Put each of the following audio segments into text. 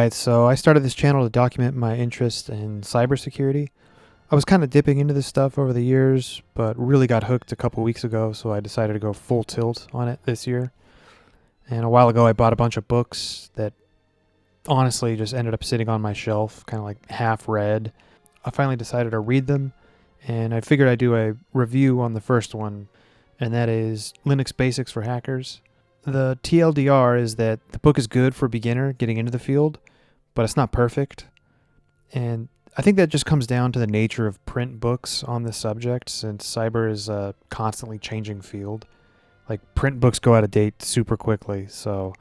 Alright, so I started this channel to document my interest in cybersecurity. I was kind of dipping into this stuff over the years, but really got hooked a couple weeks ago, so I decided to go full tilt on it this year. And a while ago I bought a bunch of books that honestly just ended up sitting on my shelf, kind of like half read. I finally decided to read them, and I figured I'd do a review on the first one, and that is Linux Basics for Hackers. The TLDR is that the book is good for a beginner getting into the field, but it's not perfect. And I think that just comes down to the nature of print books on this subject, since cyber is a constantly changing field. Like, print books go out of date super quickly, so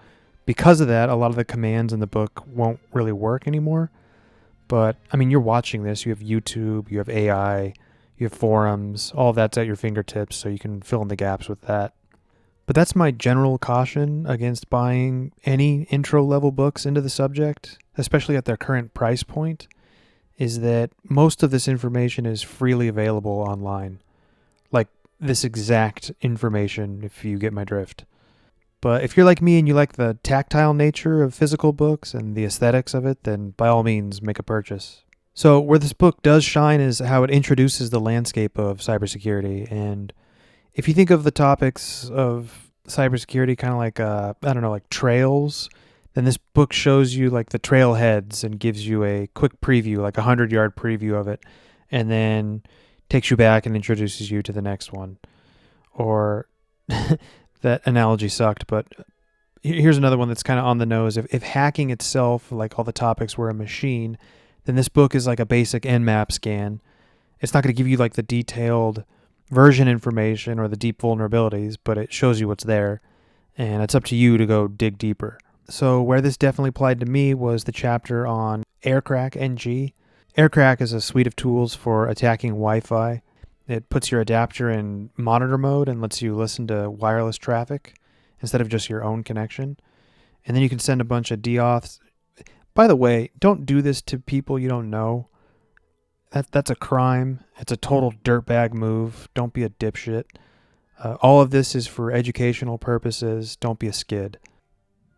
because of that, a lot of the commands in the book won't really work anymore. But, I mean, you're watching this, you have YouTube, you have AI, you have forums, all of that's at your fingertips, so you can fill in the gaps with that. But that's my general caution against buying any intro-level books into the subject, especially at their current price point, is that most of this information is freely available online. Like, this exact information, if you get my drift. But if you're like me and you like the tactile nature of physical books and the aesthetics of it, then by all means, make a purchase. So where this book does shine is how it introduces the landscape of cybersecurity. And if you think of the topics of cybersecurity kind of like, like trails, then this book shows you like the trailheads and gives you a quick preview, like a 100-yard preview of it, and then takes you back and introduces you to the next one. Or that analogy sucked, but here's another one that's kind of on the nose. If hacking itself, like all the topics, were a machine, then this book is like a basic Nmap scan. It's not going to give you like the detailed version information or the deep vulnerabilities, but it shows you what's there, and it's up to you to go dig deeper. So where this definitely applied to me was the chapter on Aircrack NG. Aircrack is a suite of tools for attacking Wi-Fi. It puts your adapter in monitor mode and lets you listen to wireless traffic instead of just your own connection. And then you can send a bunch of deauths. By the way, don't do this to people you don't know. That's a crime. It's a total dirtbag move. Don't be a dipshit. All of this is for educational purposes. Don't be a skid.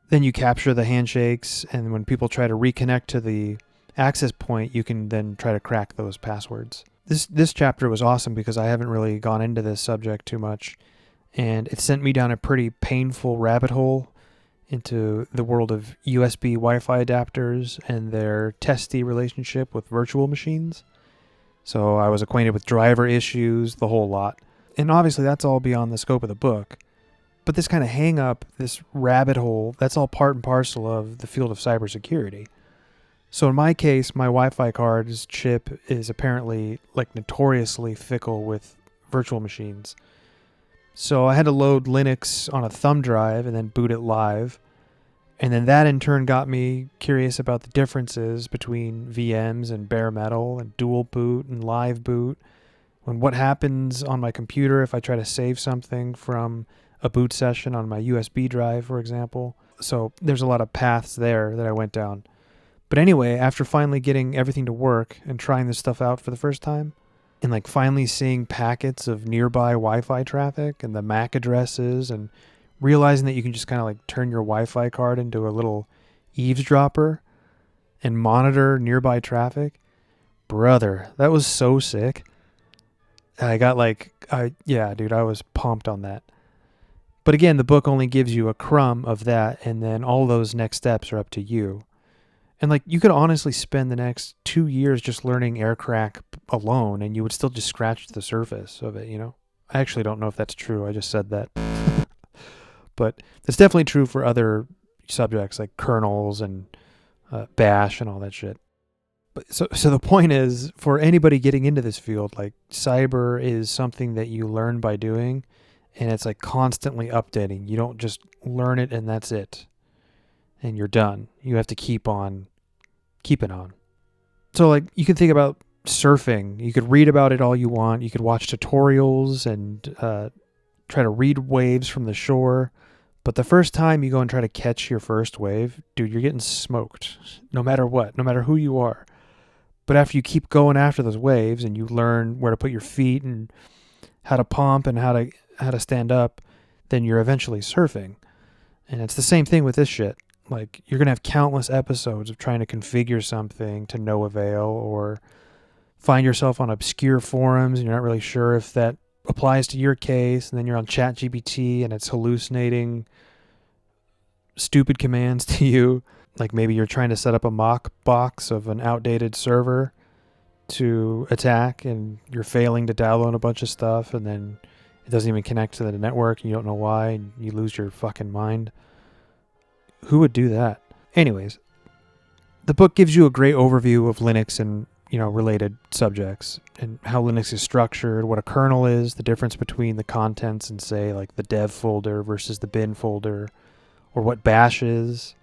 Then you capture the handshakes, and when people try to reconnect to the access point, you can then try to crack those passwords. This chapter was awesome because I haven't really gone into this subject too much, and it sent me down a pretty painful rabbit hole into the world of USB Wi-Fi adapters and their testy relationship with virtual machines. So I was acquainted with driver issues, the whole lot. And obviously that's all beyond the scope of the book. But this kind of hang up, this rabbit hole, that's all part and parcel of the field of cybersecurity. So in my case, my Wi-Fi card's chip is apparently like notoriously fickle with virtual machines. So I had to load Linux on a thumb drive and then boot it live. And then that in turn got me curious about the differences between VMs and bare metal and dual boot and live boot. And what happens on my computer if I try to save something from a boot session on my USB drive, for example. So there's a lot of paths there that I went down. But anyway, after finally getting everything to work and trying this stuff out for the first time, and like finally seeing packets of nearby Wi-Fi traffic and the MAC addresses, and realizing that you can just kind of like turn your Wi-Fi card into a little eavesdropper and monitor nearby traffic, brother, that was so sick. I got I was pumped on that. But again, the book only gives you a crumb of that, and then all those next steps are up to you. And like, you could honestly spend the next 2 years just learning Aircrack alone, and you would still just scratch the surface of it, you know? I actually don't know if that's true. I just said that. But it's definitely true for other subjects like kernels and bash and all that shit. But so the point is, for anybody getting into this field, like, cyber is something that you learn by doing, and it's like constantly updating. You don't just learn it and that's it, and you're done. You have to keep on keeping on. So like, you can think about surfing. You could read about it all you want. You could watch tutorials and try to read waves from the shore. But the first time you go and try to catch your first wave, dude, you're getting smoked. No matter what, no matter who you are. But after you keep going after those waves and you learn where to put your feet and how to pump and how to stand up, then you're eventually surfing. And it's the same thing with this shit. Like, you're going to have countless episodes of trying to configure something to no avail, or find yourself on obscure forums and you're not really sure if that applies to your case, and then you're on ChatGPT and it's hallucinating stupid commands to you. Like, maybe you're trying to set up a mock box of an outdated server to attack and you're failing to download a bunch of stuff, and then it doesn't even connect to the network and you don't know why, and you lose your fucking mind. Who would do that? Anyways, the book gives you a great overview of Linux and, related subjects, and how Linux is structured, what a kernel is, the difference between the contents and, say, like the dev folder versus the bin folder, or what bash is,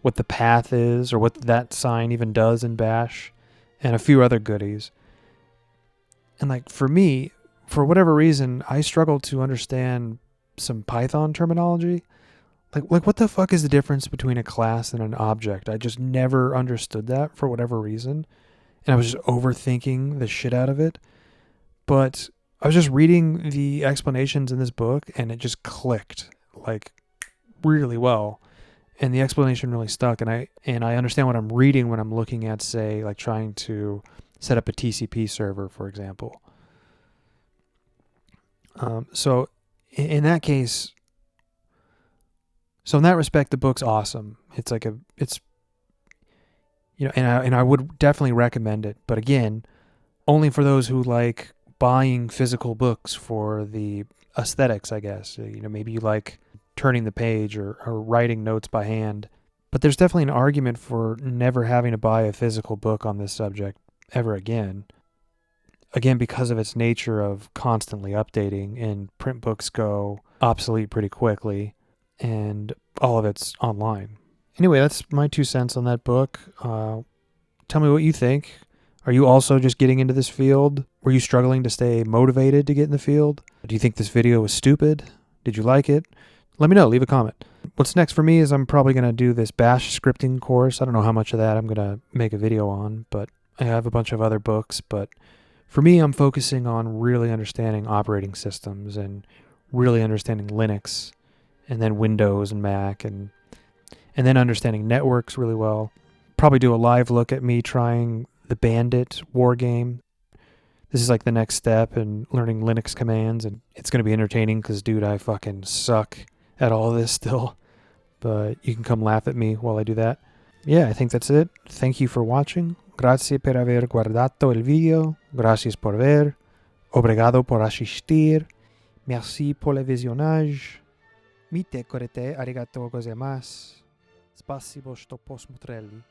what the path is, or what that sign even does in bash, and a few other goodies. And like, for me, for whatever reason, I struggle to understand some Python terminology. Like what the fuck is the difference between a class and an object? I just never understood that for whatever reason. And I was just overthinking the shit out of it. But I was just reading the explanations in this book and it just clicked, like, really well. And the explanation really stuck. And I understand what I'm reading when I'm looking at, say, like trying to set up a TCP server, for example. So in that case, so in that respect, the book's awesome. It's and I would definitely recommend it. But again, only for those who like buying physical books for the aesthetics, I guess. Maybe you like turning the page or writing notes by hand. But there's definitely an argument for never having to buy a physical book on this subject ever again. Again, because of its nature of constantly updating, and print books go obsolete pretty quickly, and all of it's online. Anyway, that's my 2 cents on that book. Tell me what you think. Are you also just getting into this field? Were you struggling to stay motivated to get in the field? Do you think this video was stupid? Did you like it? Let me know. Leave a comment. What's next for me is I'm probably going to do this bash scripting course. I don't know how much of that I'm going to make a video on, but I have a bunch of other books. But for me, I'm focusing on really understanding operating systems and really understanding Linux, and then Windows and Mac, and then understanding networks really well. Probably do a live look at me trying the Bandit war game. This is like the next step in learning Linux commands, and it's going to be entertaining because, dude, I fucking suck at all of this still. But you can come laugh at me while I do that. Yeah, I think that's it. Thank you for watching. Grazie per aver guardato il video. Gracias por ver. Obrigado por assistir. Merci pour le visionnage. Mite korete arigatou gozaimasu. Spasibo što posmotreli.